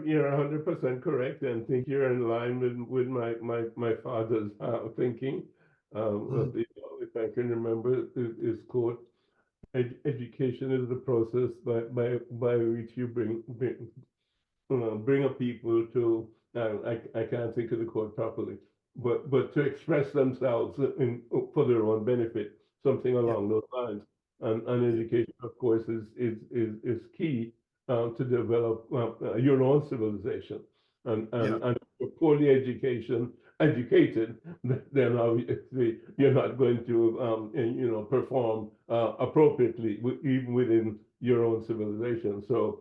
you're 100% correct, and think you're in line with my father's thinking. Mhm. If I can remember his quote, education is the process by which you bring a people to, I can't think of the quote properly, but to express themselves for their own benefit, something Yeah. along those lines. And Yeah. education, of course, is key to develop your own civilization. Yeah. And if you're poorly educated, then obviously you're not going to, perform appropriately, even within your own civilization. So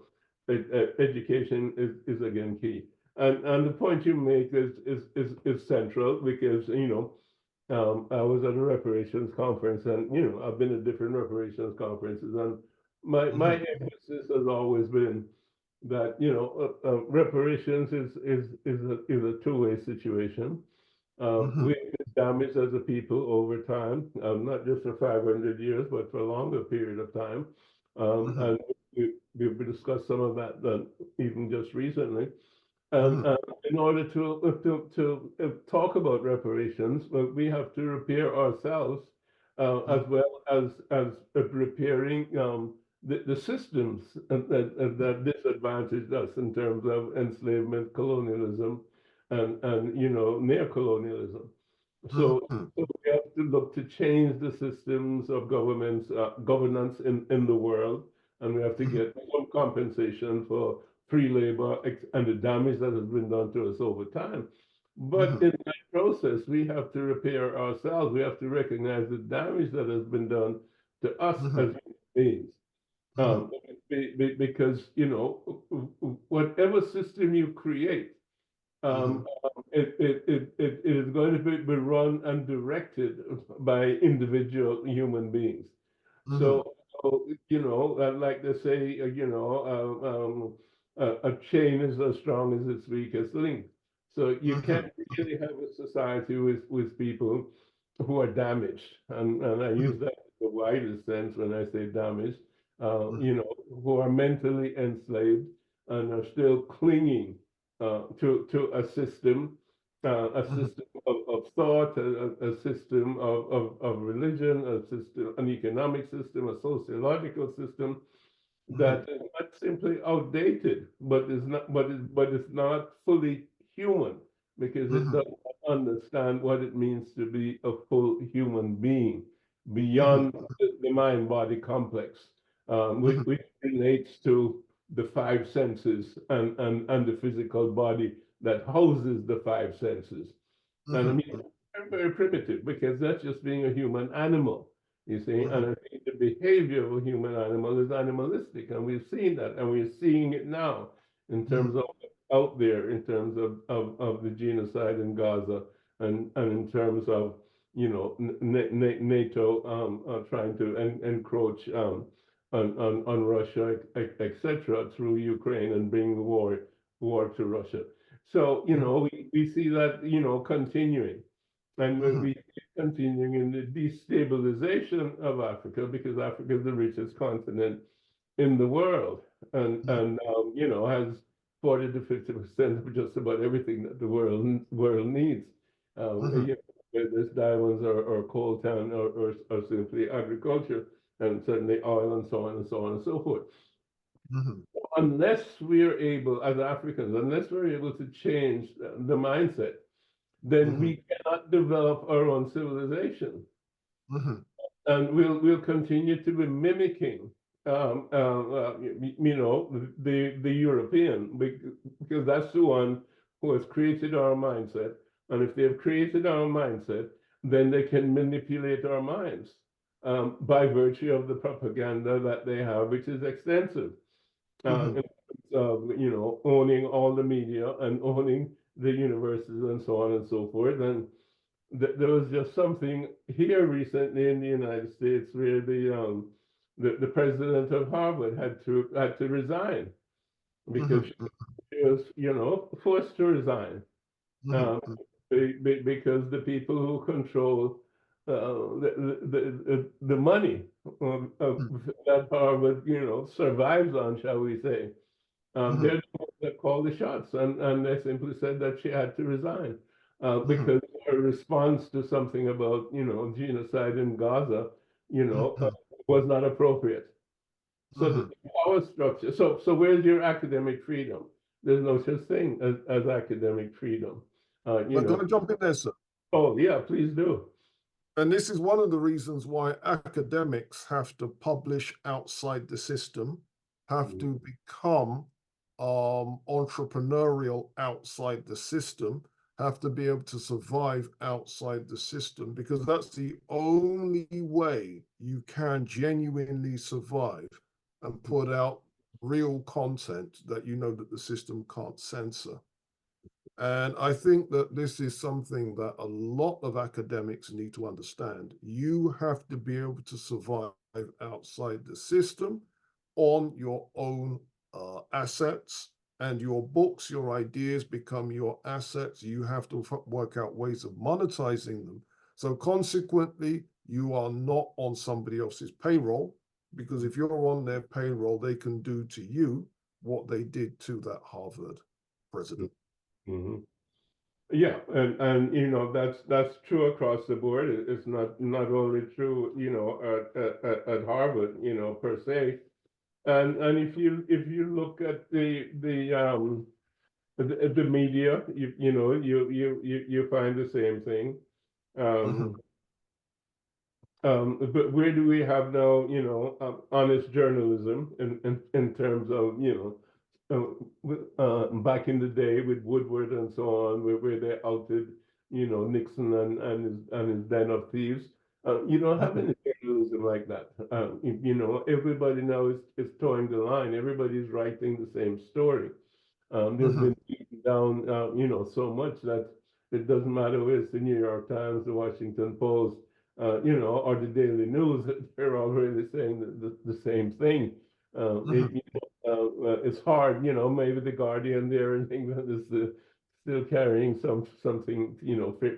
education is again key. And the point you make is central because I was at a reparations conference, and I've been at different reparations conferences, and my Mhm. emphasis has always been that reparations is a two-way situation. Mhm. We've been damaged as a people over time, not just for 500 years, but for a longer period of time. Mhm. And we've discussed some of that even just recently. Mhm. In order to talk about reparations, we have to repair ourselves Mhm. as well as repairing the systems that disadvantaged us in terms of enslavement, colonialism, and neocolonialism. Mhm. So, Mhm. so we have to look to change the systems of governance in the world, and we have to Mhm. get some compensation for free labor and the damage that has been done to us over time. But Mhm. in that process, we have to repair ourselves. We have to recognize the damage that has been done to us Mhm. as human beings. Mhm. Because whatever system you create, Mhm. it is going to be run and directed by individual human beings. Mhm. So, like they say, a chain is as strong as its weakest link. So you Mhm. can't really have a society with people who are damaged, and I use Mhm. that in the widest sense when I say damaged, Mhm. who are mentally enslaved and are still clinging to a Mhm. system of thought, a system of religion, a system, an economic system, a sociological system Mhm. that is not simply outdated, but is not, but it's not fully human because it Mhm. does not understand what it means to be a full human being Mhm. beyond the mind-body complex, Mhm. which relates to the five senses and the physical body that houses the five senses. And I Mhm. mean, very, very primitive because that's just being a human animal, you see. And Mhm. I think the behavior of a human animal is animalistic, and we've seen that, and we're seeing it now in terms Mhm. of out there, in terms of the genocide in Gaza, and in terms of NATO trying to encroach on Russia, etc., through Ukraine and bring war to Russia. So, Mhm. we see that, continuing. And Mhm. we see it continuing in the destabilization of Africa because Africa is the richest continent in the world Mhm. and has 40 to 50% of just about everything that the world needs. Mhm. Whether it's diamonds or coltan or simply agriculture and certainly oil and so on and so on and so forth. Mhm. Unless we're able, as Africans, unless we're able to change the mindset, then Mhm. we cannot develop our own civilization, Mhm. and we'll continue to be mimicking, the European because that's the one who has created our mindset, and if they have created our mindset, then they can manipulate our minds by virtue of the propaganda that they have, which is extensive Mhm. in terms of owning all the media and owning the universities and so on and so forth. And there was just something here recently in the United States where the president of Harvard had to resign because Mhm. she was forced to resign Mhm. um, because the people who control the money Mhm. that Harvard survives on, shall we say, Mm-hmm. They're the ones that called the shots, and they simply said that she had to resign Mm-hmm. because her response to something about, genocide in Gaza, Mm-hmm. was not appropriate. So Mm-hmm. the power structure. So where's your academic freedom? There's no such thing as academic freedom. You I'm know. going to jump in there, sir. Oh yeah, please do. And this is one of the reasons why academics have to publish outside the system, have to become entrepreneurial outside the system, have to be able to survive outside the system, because that's the only way you can genuinely survive and put out real content that you know that the system can't censor. And I think that this is something that a lot of academics need to understand. You have to be able to survive outside the system on your own assets, and your books, your ideas become your assets. You have to work out ways of monetizing them. So consequently, you are not on somebody else's payroll, because if you're on their payroll, they can do to you what they did to that Harvard president. Mm-hmm. Yeah, and that's true across the board. It's not only true, at Harvard, per se. And if you look at the media, you find the same thing. Mm-hmm. Um, but where do we have now, honest journalism in terms of, back in the day with Woodward and so on, where they outed, Nixon and his den of thieves. You don't have Mm-hmm. any journalism like that. Everybody now is towing the line. Everybody's writing the same story. There's Mm-hmm. been beaten down, so much that it doesn't matter whether it's the New York Times, the Washington Post, or the Daily News. They're all really saying the same thing. Mm-hmm. It's hard, maybe the Guardian there in England is still carrying something,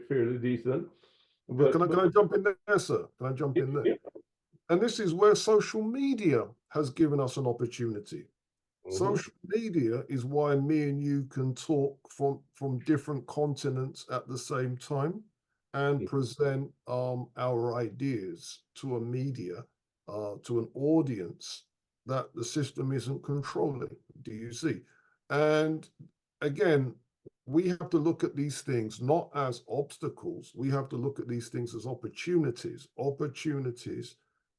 fairly decent. Yeah, But can I jump in there, sir? Can I jump in there? yeah. And this is where social media has given us an opportunity. Mhm, Social media is why me and you can talk from different continents at the same time and present our ideas to a media, to an audience that the system isn't controlling. Do you see? And again, we have to look at these things not as obstacles. We have to look at these things as opportunities, opportunities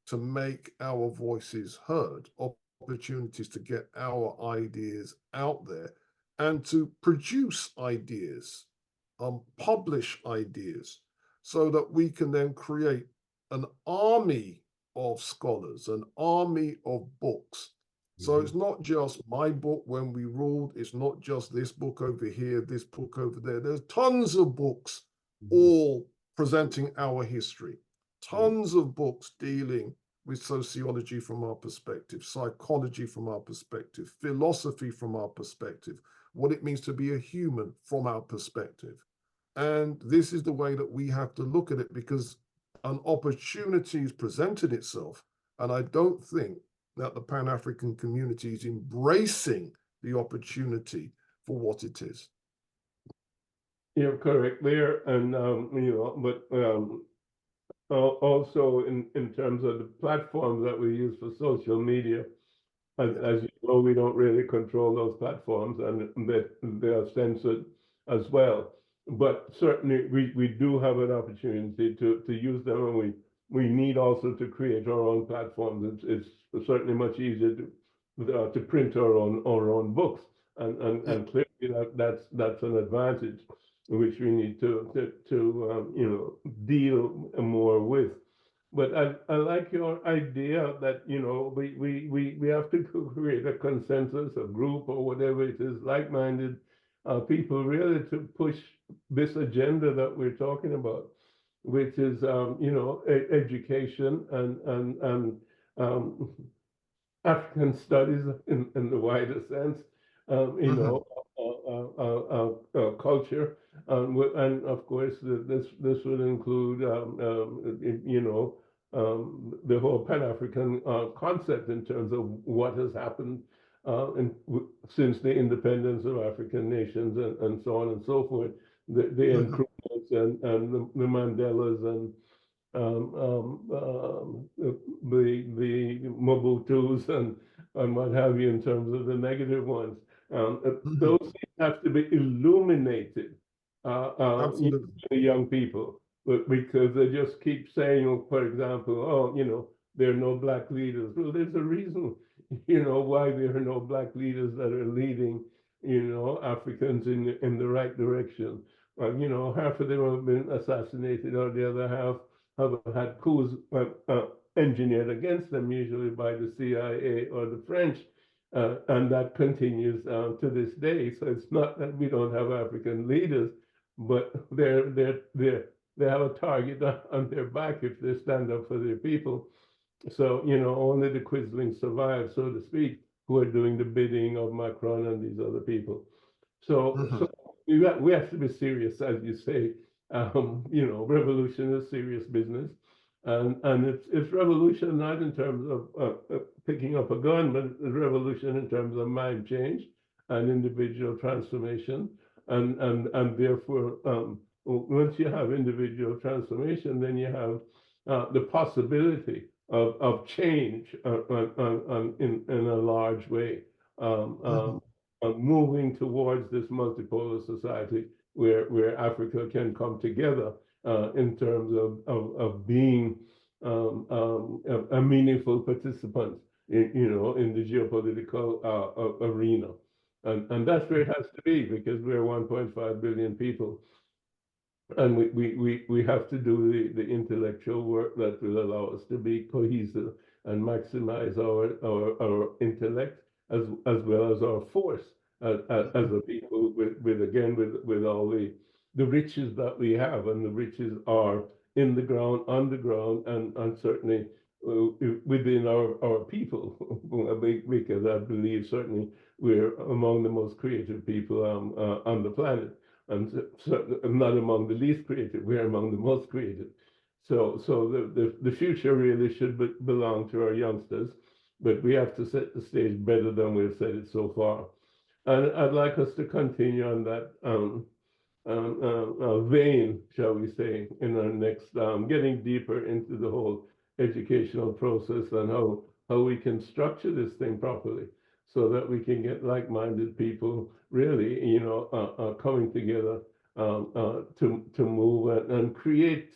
to make our voices heard, opportunities to get our ideas out there and to produce ideas, publish ideas, so that we can then create an army of scholars, an army of books. So mhm, it's not just my book, When We Ruled. It's not just this book over here, this book over there. There's tons of books mhm, all presenting our history, mhm, tons of books dealing with sociology from our perspective, psychology from our perspective, philosophy from our perspective, what it means to be a human from our perspective. And this is the way that we have to look at it, because an opportunity has presented itself. And I don't think that the Pan African community is embracing the opportunity for what it is. You're correct there, and but also in terms of the platforms that we use for social media, Yeah. as you know, we don't really control those platforms, and they are censored as well. But certainly, we do have an opportunity to use them, and we need also to create our own platforms. It's certainly much easier to print our own books, Yeah. and clearly that's an advantage which we need to deal more with. But I like your idea that, we have to create a consensus, a group or whatever it is, like-minded people really to push this agenda that we're talking about, which is, education and African studies in the wider sense, Mm-hmm. culture, and of course this would include, the whole Pan-African concept in terms of what has happened since the independence of African nations and so on and so forth, the improvements and the Mandelas and the Mobutus and what have you in terms of the negative ones. Those things have to be illuminated to young people, but because they just keep saying, for example, oh, there are no black leaders. Well, there's a reason, why there are no black leaders that are leading, Africans in the right direction. Half of them have been assassinated, or the other half have had coups engineered against them, usually by the CIA or the French, and that continues to this day. So it's not that we don't have African leaders, but they have a target on their back if they stand up for their people. So only the quislings survive, so to speak, who are doing the bidding of Macron and these other people. So we have to be serious, as you say. Revolution is serious business, and it's revolution not in terms of picking up a gun, but it's revolution in terms of mind change and individual transformation, and therefore once you have individual transformation, then you have the possibility of change in a large way, moving towards this multipolar society where Africa can come together in terms of being a meaningful participant in the geopolitical arena. And that's where it has to be, because we're 1.5 billion people. And we have to do the intellectual work that will allow us to be cohesive and maximize our intellect as well as our force as a people, with all the riches that we have, and the riches are in the ground, underground, and certainly within our people, because I believe certainly we're among the most creative people on the planet. And not among the least creative, we're among the most creative. So the future really should belong to our youngsters, but we have to set the stage better than we've set it so far. And I'd like us to continue on that vein, shall we say, in our next, getting deeper into the whole educational process and how we can structure this thing properly, so that we can get like-minded people really, coming together to move and create,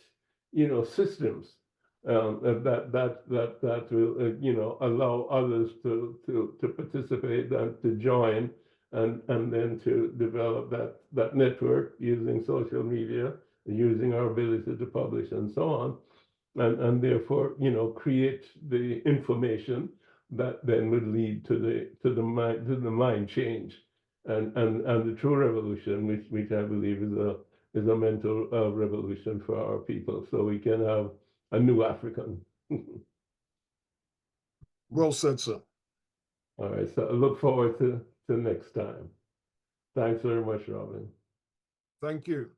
systems that will, allow others to participate and to join, and then to develop that network using social media, using our ability to publish and so on, and therefore, create the information that then would lead to the mind change and the true revolution, which I believe is a mental revolution for our people, so we can have a new African. Well said, sir. All right, so I look forward to next time. Thanks very much, Robin. Thank you.